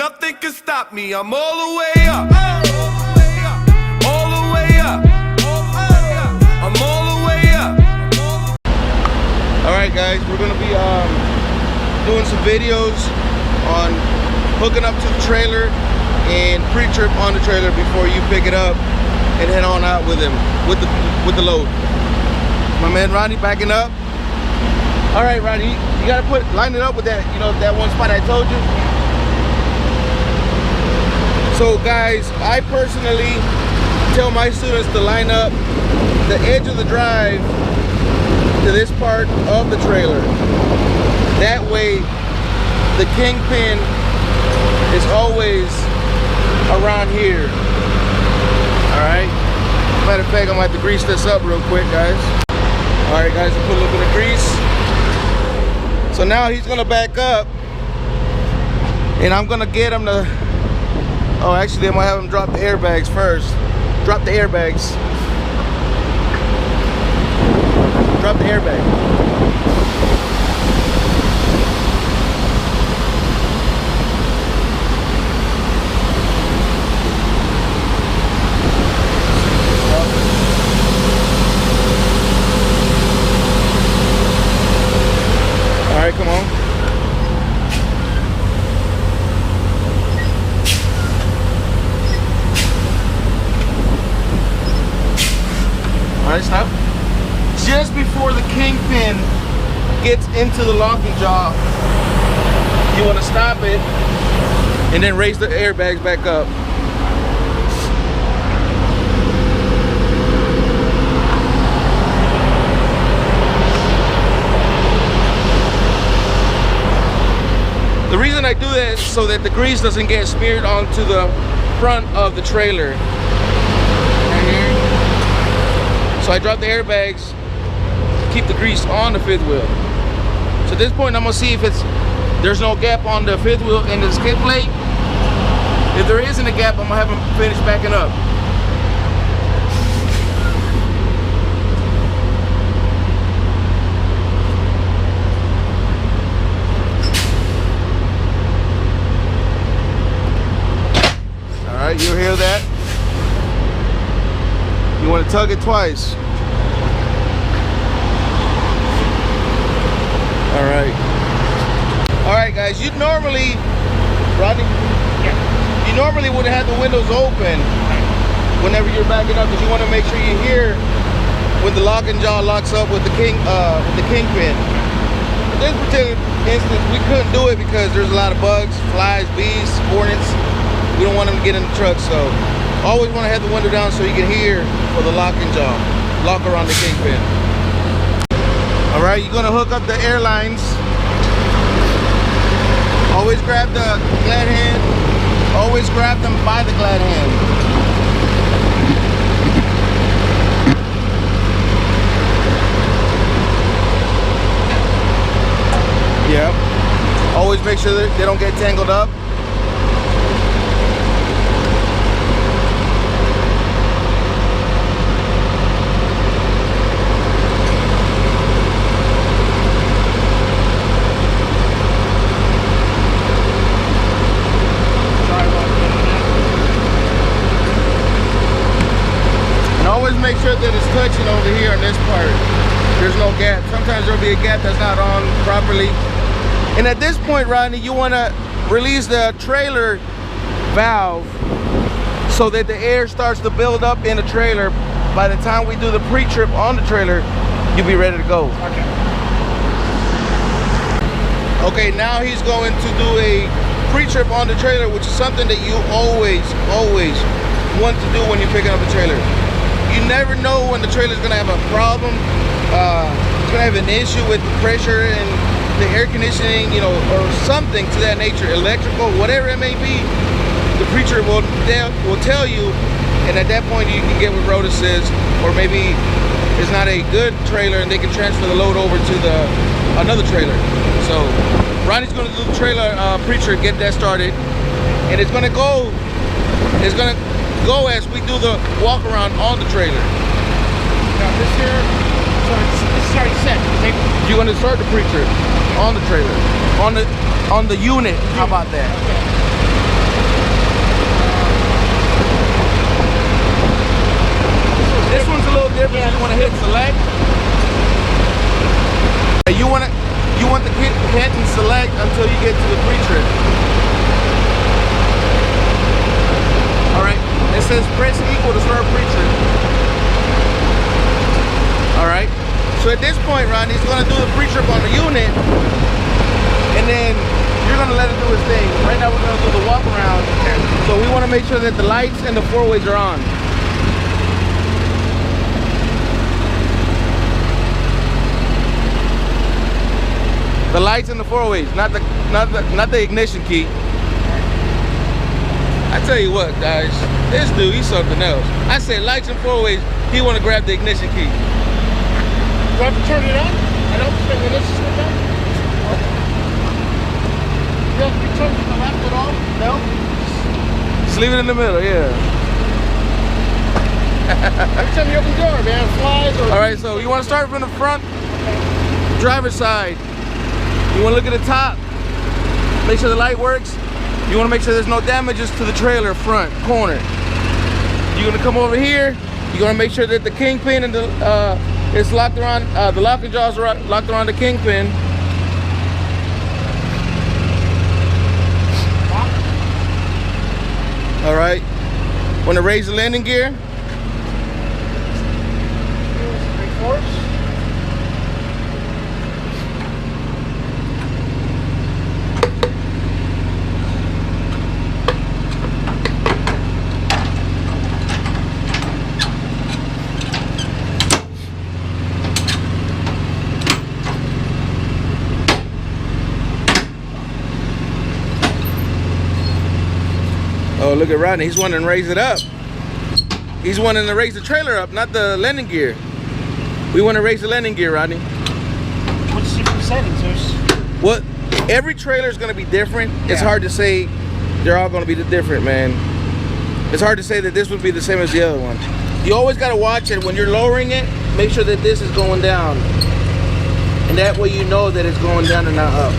Nothing can stop me. I'm all the way up. All the way up. I'm all the way up. All right, guys, we're gonna be doing some videos on hooking up to the trailer and pre-trip on the trailer before you pick it up and head on out with him with the load. My man Rodney backing up. All right, Rodney, you gotta line it up with that, you know, that one spot I told you. So guys, I personally tell my students to line up the edge of the drive to this part of the trailer. That way, the kingpin is always around here. All right. Matter of fact, I'm gonna have to grease this up real quick, guys. All right, guys, I put a little bit of grease. So now he's gonna back up, and I'm gonna get him to. Oh, actually, I'm gonna have him drop the airbags first. Drop the airbags. Drop the airbag. All right, come on. All right, stop. Just before the kingpin gets into the locking jaw, you want to stop it and then raise the airbags back up. The reason I do that is so that the grease doesn't get smeared onto the front of the trailer. So I drop the airbags, keep the grease on the fifth wheel. So at this point, I'm gonna see if there's no gap on the fifth wheel and the skid plate. If there isn't a gap, I'm gonna have them finish backing up. All right, you hear that? You want to tug it twice. All right, guys. You normally, Rodney, you normally would have had the windows open whenever you're backing up, because you want to make sure you hear when the locking jaw locks up with the kingpin. In this particular instance, we couldn't do it because there's a lot of bugs, flies, bees, hornets. We don't want them to get in the truck, so always want to have the window down so you can hear for the locking jaw, lock around the kingpin. All right, you're gonna hook up the Airlines. Always grab the glad hand. Always grab them by the glad hand. Yep. Always make sure that they don't get tangled up. Make sure that it's touching over here on this part. There's no gap. Sometimes there'll be a gap that's not on properly. And at this point, Rodney, you want to release the trailer valve so that the air starts to build up in the trailer. By the time we do the pre-trip on the trailer, you'll be ready to go. Okay. Okay, now he's going to do a pre-trip on the trailer, which is something that you always want to do when you're picking up a trailer. You never know when the trailer is going to have a problem. It's going to have an issue with the pressure and the air conditioning, you know, or something to that nature, electrical, whatever it may be. The pre-trip will tell you, and at that point you can get with Rhoda says, or maybe it's not a good trailer and they can transfer the load over to another trailer. So Ronnie's going to do the trailer pre-trip, get that started, and it's going to go as we do the walk around on the trailer. Now this here, so this is already set. You're going to start the pre-trip on the trailer, on the unit. How about that? Okay. So we want to make sure that the lights and the four-ways are on. The lights and the four-ways, not the ignition key. I tell you what, guys, this dude, he's something else. I said lights and four-ways, he want to grab the ignition key. Do I have to turn it on? I don't think the ignition switch on. Yeah, you turn to the left at all? No? Just leave it in the middle, yeah. Every time you open the door, man, it flies or... All right, so you want to start from the front, driver's side. You want to look at the top, make sure the light works. You want to make sure there's no damages to the trailer front corner. You're going to come over here. You're going to make sure that the kingpin and the it's locked around, the locking jaws are locked around the kingpin. All right. Want to raise the landing gear? 3/4. Oh, look at Rodney. He's wanting to raise it up. He's wanting to raise the trailer up, not the landing gear. We want to raise the landing gear, Rodney. What's the different settings? What? Every trailer is going to be different. Yeah. It's hard to say they're all going to be different, man. It's hard to say that this would be the same as the other one. You always got to watch it when you're lowering it. Make sure that this is going down, and that way you know that it's going down and not up.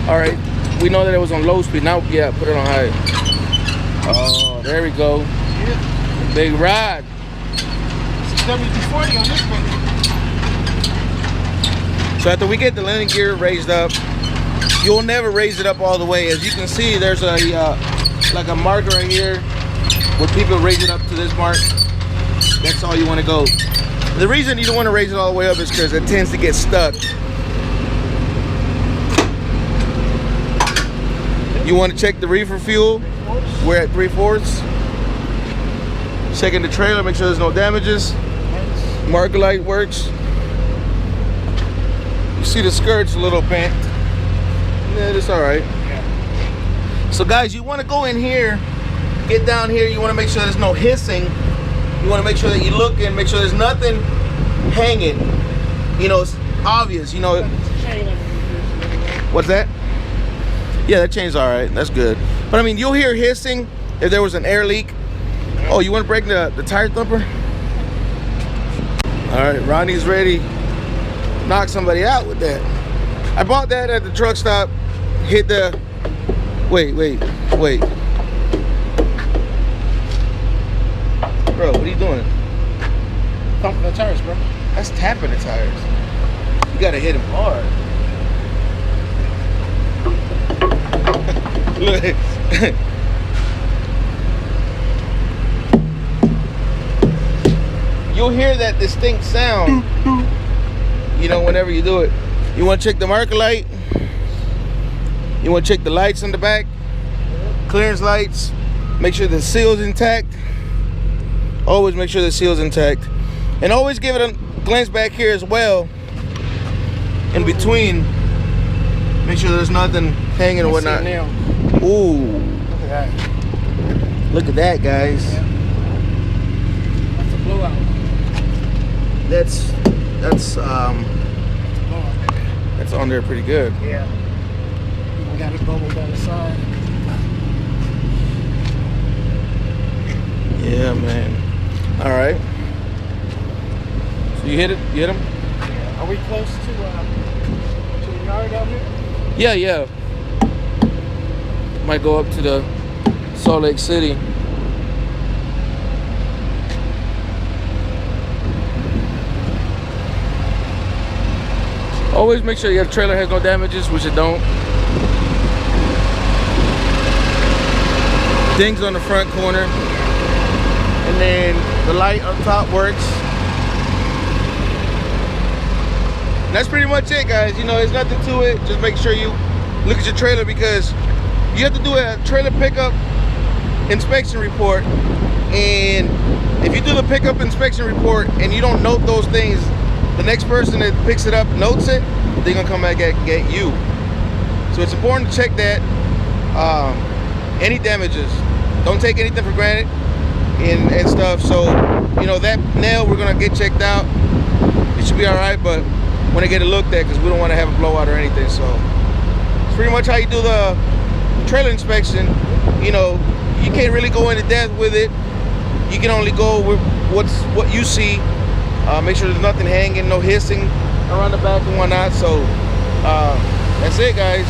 All right, we know that it was on low speed. Now, yeah, put it on high. Oh, there we go. Yeah. Big rod. It's WD-40 on this one. So after we get the landing gear raised up, you'll never raise it up all the way. As you can see, there's a like a mark right here where people raise it up to this mark. That's all you want to go. The reason you don't want to raise it all the way up is because it tends to get stuck. You want to check the reefer fuel. We're at 3/4. Checking the trailer, make sure there's no damages. Marker light works. You see the skirt's a little bent. Yeah, it's all right. So guys, you want to go in here, get down here. You want to make sure there's no hissing. You want to make sure that you look and make sure there's nothing hanging. You know, it's obvious. You know. What's that? Yeah, that chain's all right. That's good. But I mean, you'll hear hissing if there was an air leak. Oh, you want to break the tire thumper? All right, Rodney's ready to knock somebody out with that. I bought that at the truck stop. Hit the... Wait. Bro, what are you doing? Pumping the tires, bro. That's tapping the tires. You got to hit them hard. Look. You'll hear that distinct sound, you know, whenever you do it. You want to check the marker light. You want to check the lights on the back. Clearance lights. Make sure the seal's intact. Always make sure the seal's intact. And always give it a glance back here as well. In between. Make sure there's nothing hanging or whatnot. Ooh. Look at that. Look at that, guys. Yeah. That's a blowout. That's Blowout. that's on there pretty good. Yeah. We got it bubble down the side. Yeah, man. All right. So you hit it? You hit him? Are we close to the yard out here? Yeah. Might go up to the Salt Lake City. Always make sure your trailer has no damages, which it don't. Dings on the front corner. And then The light on top works. And that's pretty much it, guys. You know, there's nothing to it. Just make sure you look at your trailer, because you have to do a trailer pickup inspection report. And if you do the pickup inspection report and you don't note those things, the next person that picks it up notes it, they're gonna come back and get you. So it's important to check that. Any damages, don't take anything for granted and stuff. So, you know, that nail, we're gonna get checked out. It should be all right, but want to get it looked at, because we don't want to have a blowout or anything. So it's pretty much how you do the trailer inspection. You know, you can't really go into depth with it. You can only go with what you see. Make sure there's nothing hanging, no hissing around the back and whatnot. So that's it, guys.